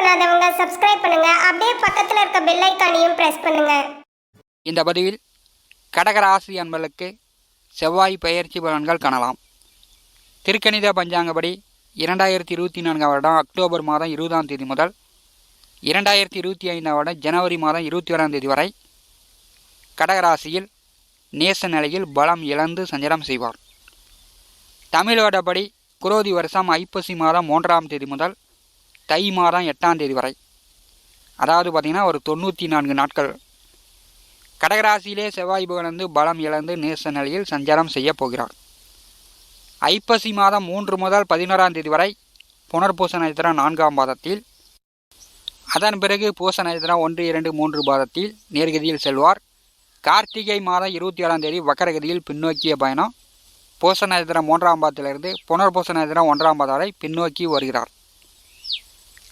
பண்ணாதவங்க சப்ஸ்கிரைப் பண்ணுங்க. அப்படியே பக்கத்துல இருக்க பெல் ஐகானையும் பிரஸ் பண்ணுங்க. இந்த பதிவில் கடகராசி அன்பர்களுக்கு செவ்வாய் பெயர்ச்சி பலன்கள் காணலாம். திருக்கணித பஞ்சாங்கப்படி 2024 வருடம் அக்டோபர் மாதம் 20ஆம் தேதி முதல் 2025 வருடம் ஜனவரி மாதம் 21ஆம் தேதி வரை கடகராசியில் நேச நிலையில் பலம் இழந்து சஞ்சாரம் செய்வார். தமிழ் வருடப்படி குரோதி வருஷம் ஐப்பசி மாதம் 3ஆம் தேதி முதல் தை மாதம் 8ஆம் தேதி வரை, அதாவது பார்த்திங்கன்னா ஒரு 94 நாட்கள் கடகராசியிலே செவ்வாய் புகழ்ந்து பலம் இழந்து நேச நிலையில் சஞ்சாரம் செய்ய போகிறார். ஐப்பசி மாதம் 3 முதல் 11ஆம் தேதி வரை புனர்பூச நட்சத்திரம் 4ஆம் பாதத்தில், அதன் பிறகு பூச நட்சத்திரம் 1, 2, 3 பாதத்தில் நேர்கதியில் செல்வார். கார்த்திகை மாதம் 27ஆம் தேதி வக்கரகதியில் பின்னோக்கிய பயணம். பூச நட்சத்திரம் 3ஆம் பாதத்திலிருந்து புனர்பூச நட்சத்திரம் 1ஆம் பாதம் வரை பின்னோக்கி வருகிறார்.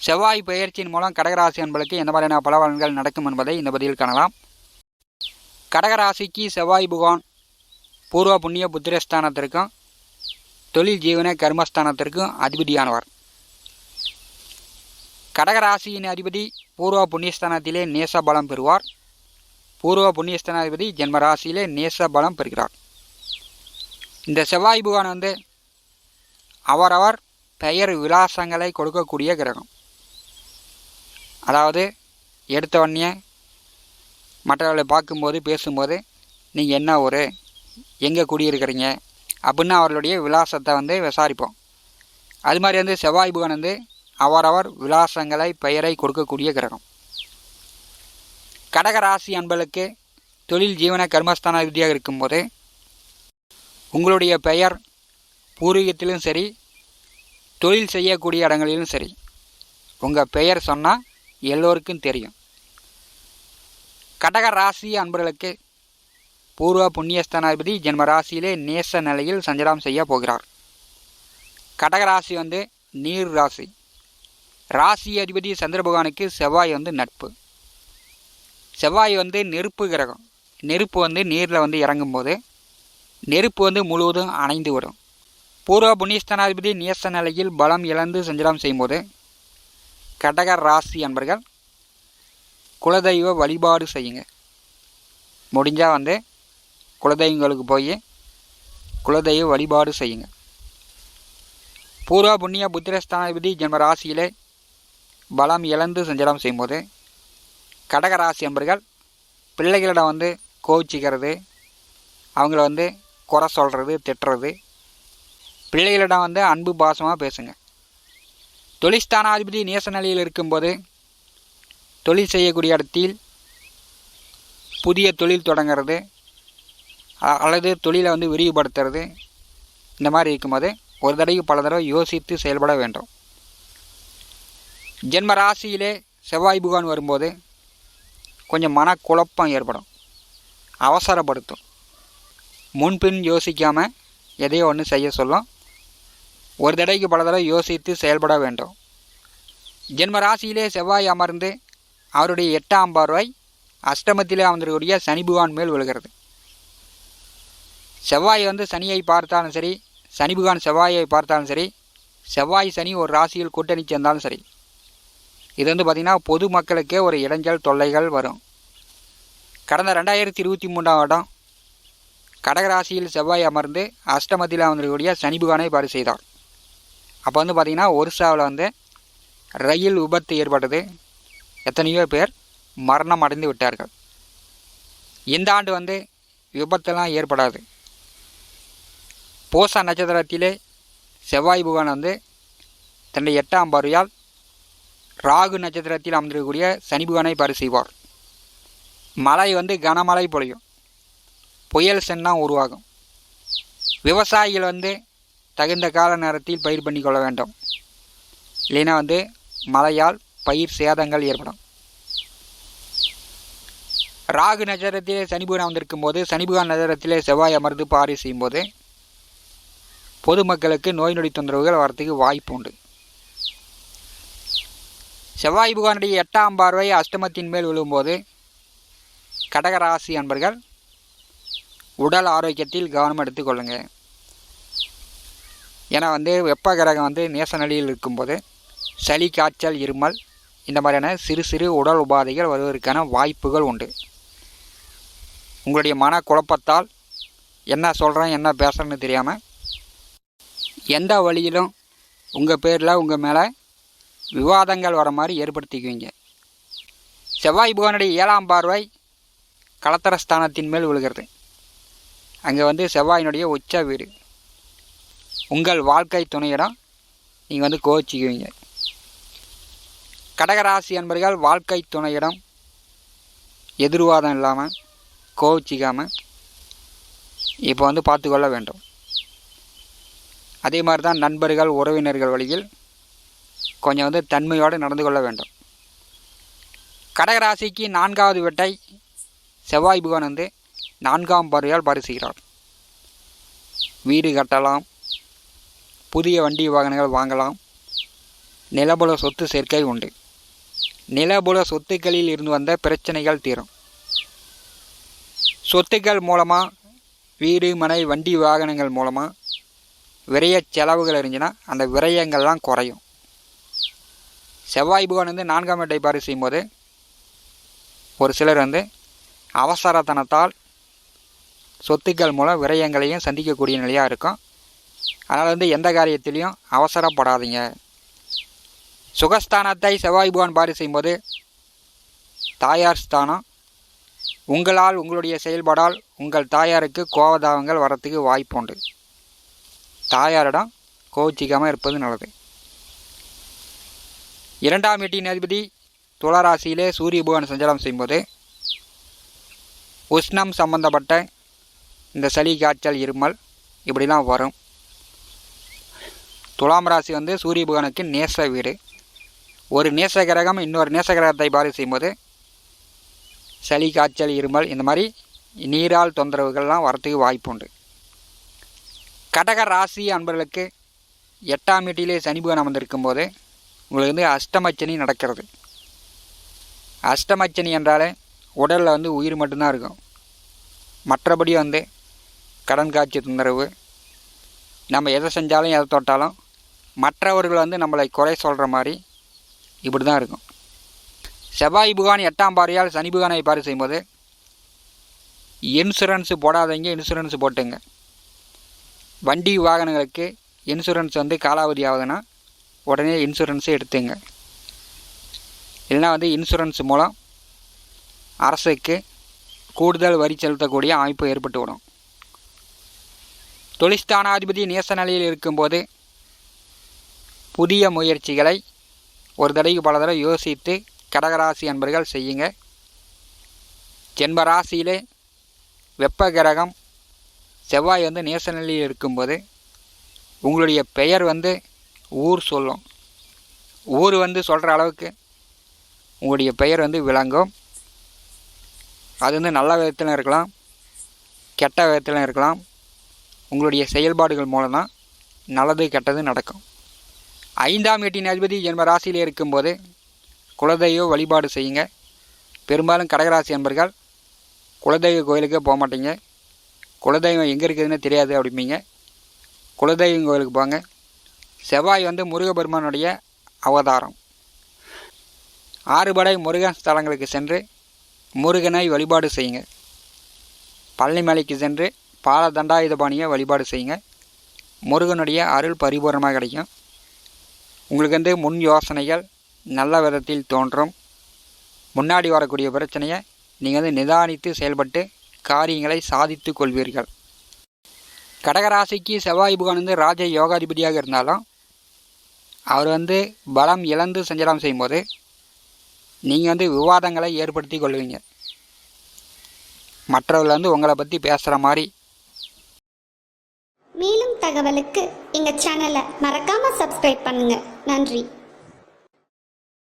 செவ்வாய் பெயர்ச்சியின் மூலம் கடகராசி என்பதற்கு எந்த மாதிரியான பலன்கள் நடக்கும் என்பதை இந்த பதிவில் காணலாம். கடகராசிக்கு செவ்வாய் புகான் பூர்வ புண்ணிய புத்திரஸ்தானத்திற்கும் தொழில் ஜீவன கர்மஸ்தானத்திற்கும் அதிபதியானவர். கடகராசியின் அதிபதி பூர்வ புண்ணியஸ்தானத்திலே நேச பலம் பெறுவார். பூர்வ புண்ணியஸ்தானாதிபதி ஜென்மராசியிலே நேச பலம் பெறுகிறார். இந்த செவ்வாய் புகான் அவரவர் பெயர் விலாசங்களை கொடுக்கக்கூடிய கிரகம். அதாவது எடுத்தவொடனே மற்றவர்களை பார்க்கும்போது பேசும்போது நீங்கள் என்ன ஊர், எங்கே குடியிருக்கிறீங்க அப்படின்னு அவர்களுடைய விலாசத்தை விசாரிப்போம். அது மாதிரி செவ்வாய் புகான் அவரவர் விலாசங்களை பெயரை கொடுக்கக்கூடிய கிரகம். கடகராசி அன்பர்களுக்கு தொழில் ஜீவன கர்மஸ்தான விதியாக இருக்கும்போது உங்களுடைய பெயர் பூர்வீகத்திலும் சரி தொழில் செய்யக்கூடிய இடங்களிலும் சரி உங்கள் பெயர் சொன்னால் எல்லோருக்கும் தெரியும். கடகராசி அன்பர்களுக்கு பூர்வ புண்ணியஸ்தானாதிபதி ஜென்மராசியிலே நேச நிலையில் சஞ்சாரம் செய்ய போகிறார். கடகராசி நீர் ராசி. ராசி அதிபதி சந்திர பகவானுக்கு செவ்வாய் நட்பு. செவ்வாய் நெருப்பு கிரகம். நெருப்பு நீரில் இறங்கும்போது நெருப்பு முழுவதும் அணைந்து விடும். பூர்வ புண்ணியஸ்தானாதிபதி நேச நிலையில் பலம் இழந்து சஞ்சாரம் செய்யும்போது கடக ராசி அன்பர்கள் குலதெய்வ வழிபாடு செய்யுங்க. முடிஞ்சால் குலதெய்வங்களுக்கு போய் குலதெய்வ வழிபாடு செய்யுங்க. பூர்வ புண்ணிய புத்திரஸ்தானாதிபதி ஜென்மராசியிலே பலம் இழந்து சஞ்சாரம் செய்யும்போது கடகராசி அன்பர்கள் பிள்ளைகளிடம் கோவிச்சிக்கிறது, அவங்கள குறை சொல்கிறது, திட்டுறது, பிள்ளைகளிடம் அன்பு பாசமாக பேசுங்க. தொழில்ஸ்தானாதிபதி நேச நிலையில் இருக்கும்போது தொழில் செய்யக்கூடிய இடத்தில் புதிய தொழில் தொடங்கிறது அல்லது தொழிலை விரிவுபடுத்துறது, இந்த மாதிரி இருக்கும்போது ஒரு தடவை பல தடவை யோசித்து செயல்பட வேண்டும். ஜென்ம ராசியிலே செவ்வாய் புகான் வரும்போது கொஞ்சம் மனக்குழப்பம் ஏற்படும், அவசரப்படுத்தும், முன்பின் யோசிக்காமல் எதையோ ஒன்று செய்ய சொல்லும். ஒரு தடவைக்கு பல தடவை யோசித்து செயல்பட வேண்டும். ஜென்ம ராசியிலே செவ்வாய் அமர்ந்து அவருடைய 8ஆம் பார்வை அஷ்டமத்திலே அமர்ந்திருக்கக்கூடிய சனி புகான் மேல் விழுகிறது. செவ்வாய் சனியை பார்த்தாலும் சரி, சனி புகான் செவ்வாயை பார்த்தாலும் சரி, செவ்வாய் சனி ஒரு ராசியில் கூட்டணி சேர்ந்தாலும் சரி, இது பார்த்திங்கன்னா பொது மக்களுக்கே ஒரு இடைஞ்சல் தொல்லைகள் வரும். கடந்த 2023ஆம் வருடம் கடகராசியில் செவ்வாய் அமர்ந்து அஷ்டமத்தில் அமர்ந்திருக்கக்கூடிய சனி புகானை பாரு செய்தார். அப்போ பார்த்திங்கன்னா ஒரிசாவில் ரயில் விபத்து ஏற்பட்டது. எத்தனையோ பேர் மரணம் அடைந்து விட்டார்கள். இந்த ஆண்டு விபத்தெல்லாம் ஏற்படாது. பூச நட்சத்திரத்திலே செவ்வாய் புகான் தன்னுடைய 8ஆம் பார்வையால் ராகு நட்சத்திரத்தில் அமர்ந்திருக்கக்கூடிய சனி புகானை பாரு செய்வார். மழை கனமழை பொழியும், புயல் சென்னம் உருவாகும். விவசாயிகள் தகுந்த கால நேரத்தில் பயிர் பண்ணி கொள்ள வேண்டும். இல்லைன்னா மழையால் பயிர் சேதங்கள் ஏற்படும். ராகு நட்சத்திரத்திலே சனி புகான் வந்திருக்கும்போது சனி புகான் நட்சத்திரத்திலே செவ்வாய் அமர்ந்து பாரி செய்யும்போது பொதுமக்களுக்கு நோய் நொடி தொந்தரவுகள் வரத்துக்கு வாய்ப்பு உண்டு. செவ்வாய் புகானுடைய 8ஆம் பார்வை அஷ்டமத்தின் மேல் விழும்போது கடகராசி அன்பர்கள் உடல் ஆரோக்கியத்தில் கவனம் எடுத்துக்கொள்ளுங்க. ஏன்னா வெப்ப கிரகம் நேச நிலையில் இருக்கும்போது சளி, காய்ச்சல், இருமல் இந்த மாதிரியான சிறு சிறு உடல் உபாதைகள் வருவதற்கான வாய்ப்புகள் உண்டு. உங்களுடைய மன குழப்பத்தால் என்ன சொல்கிறேன் என்ன பேசுகிறேன்னு தெரியாமல் எந்த வழியிலும் உங்கள் பேரில் உங்கள் மேலே விவாதங்கள் வர மாதிரி ஏற்படுத்திக்குவீங்க. செவ்வாய் பகவானுடைய 7ஆம் பார்வை கலத்தரஸ்தானத்தின் மேல் விழுகிறது. அங்கே செவ்வாயினுடைய உச்ச வீடு. உங்கள் வாழ்க்கை துணையிடம் நீங்கள் கோச்சிக்குவீங்க. கடகராசி அன்பர்கள் வாழ்க்கை துணையிடம் எதிர்வாதம் இல்லாமல் கோச்சிக்காமல் இப்போ பார்த்துக்கொள்ள வேண்டும். அதே மாதிரி தான் நண்பர்கள் உறவினர்கள் வழியில் கொஞ்சம் தன்மையோடு நடந்து கொள்ள வேண்டும். கடகராசிக்கு 4வது வீட்டை செவ்வாய் பகவான் 4ஆம் பார்வையால் பரிசுகிறார். வீடு கட்டலாம், புதிய வண்டி வாகனங்கள் வாங்கலாம், நிலபுல சொத்து சேர்க்கை உண்டு. நிலபுல சொத்துக்களில் இருந்து வந்த பிரச்சனைகள் தீரும். சொத்துக்கள் மூலமாக வீடு மனை வண்டி வாகனங்கள் மூலமாக விரய செலவுகள் இருந்துச்சுன்னா அந்த விரயங்கள்லாம் குறையும். செவ்வாய் பகவான் 4ஆம் வீட்டை பார்வை செய்யும்போது ஒரு சிலர் அவசரத்தனத்தால் சொத்துக்கள் மூலம் விரயங்களையும் சந்திக்கக்கூடிய நிலையாக இருக்கும். அதனால் எந்த காரியத்திலையும் அவசரப்படாதீங்க. சுகஸ்தானத்தை செவ்வாய் பகவான் பார்வை செய்யும்போது தாயார் ஸ்தானம். உங்களால் உங்களுடைய செயல்பாடால் உங்கள் தாயாருக்கு கோபதாபங்கள் வரத்துக்கு வாய்ப்பு உண்டு. தாயாரிடம் கோச்சிக்காமல் இருப்பது நல்லது. 2ஆம் வீட்டின் அதிபதி துளாராசியிலே சூரிய பகவான் சஞ்சாரம் செய்யும்போது உஷ்ணம் சம்பந்தப்பட்ட இந்த சளி காய்ச்சல் இருமல் இப்படிலாம் வரும். துலாம் ராசி சூரிய பகவானுக்கு நேச வீடு. ஒரு நேச கிரகம் இன்னொரு நேச கிரகத்தை பார்வை செய்யும்போது சளி காய்ச்சல் இருமல் இந்த மாதிரி நீரால் தொந்தரவுகள்லாம் வரத்துக்கு வாய்ப்பு உண்டு. கடக ராசி அன்பர்களுக்கு 8ஆம் வீட்டிலே சனி பகவான் அமர்ந்திருக்கும் போது உங்களுக்கு அஷ்டமச்சனி நடக்கிறது. அஷ்டமச்சனி என்றாலே உடலில் உயிர் மட்டும்தான் இருக்கும். மற்றபடி கடன் காட்சி தொந்தரவு, நம்ம எதை செஞ்சாலும் எதை தொட்டாலும் மற்றவர்கள் நம்மளை குறை சொல்கிற மாதிரி இப்படி தான் இருக்கும். செவ்வாய் பகவான் 8ஆம் பார்வையால் சனி பகவானை பார்வை செய்யும்போது இன்சூரன்ஸு போடாதீங்க, இன்சூரன்ஸ் போட்டுங்க. வண்டி வாகனங்களுக்கு இன்சூரன்ஸ் காலாவதி ஆகுதுன்னா உடனே இன்சூரன்ஸை எடுத்துங்க. இல்லைனா இன்சூரன்ஸ் மூலம் அரசுக்கு கூடுதல் வரி செலுத்தக்கூடிய அமைப்பு ஏற்பட்டு விடும். தொழில்ஸ்தானாதிபதி நேச நிலையில் இருக்கும்போது புதிய முயற்சிகளை ஒரு தடவைக்கு பல தடவை யோசித்து கடகராசி அன்பர்கள் செய்யுங்க. ஜென்ம ராசியிலே வெப்ப கிரகம் செவ்வாய் நேச நிலையில் இருக்கும்போது உங்களுடைய பெயர் ஊர் சொல்லும். ஊர் சொல்கிற அளவுக்கு உங்களுடைய பெயர் விளங்கும். அது நல்ல விதத்தில் இருக்கலாம், கெட்ட விதத்தில் இருக்கலாம். உங்களுடைய செயல்பாடுகள் மூலம் தான் நல்லது கெட்டது நடக்கும். 5ஆம் வீட்டின் அதிபதி ஜென்ம ராசியிலே இருக்கும்போது குலதெய்வ வழிபாடு செய்யுங்க. பெரும்பாலும் கடகராசி அன்பர்கள் குலதெய்வ கோயிலுக்கே போக மாட்டீங்க. குலதெய்வம் எங்கே இருக்குதுன்னு தெரியாது அப்படிம்பீங்க. குலதெய்வம் கோயிலுக்கு போங்க. செவ்வாய் முருகபெருமானுடைய அவதாரம். 6 படை முருகன் ஸ்தலங்களுக்கு சென்று முருகனை வழிபாடு செய்யுங்க. பழனிமலைக்கு சென்று பால தண்டாயுதபாணியை வழிபாடு செய்யுங்க. முருகனுடைய அருள் பரிபூர்ணமாக கிடைக்கும். உங்களுக்கு முன் யோசனைகள் நல்ல விதத்தில் தோன்றும். முன்னாடி வரக்கூடிய பிரச்சனையை நீங்கள் நிதானித்து செயல்பட்டு காரியங்களை சாதித்து கொள்வீர்கள். கடகராசிக்கு செவ்வாய் பகவான் ராஜ யோகாதிபதியாக இருந்தாலும் அவர் பலம் இழந்து சஞ்சாரம் செய்யும்போது நீங்கள் விவாதங்களை ஏற்படுத்தி கொள்வீங்க. மற்றவர்கள் உங்களை பற்றி பேசுகிற மாதிரி. மேலும் தகவலுக்கு எங்கள் சேனலை மறக்காமல் சப்ஸ்கிரைப் பண்ணுங்கள். நன்றி.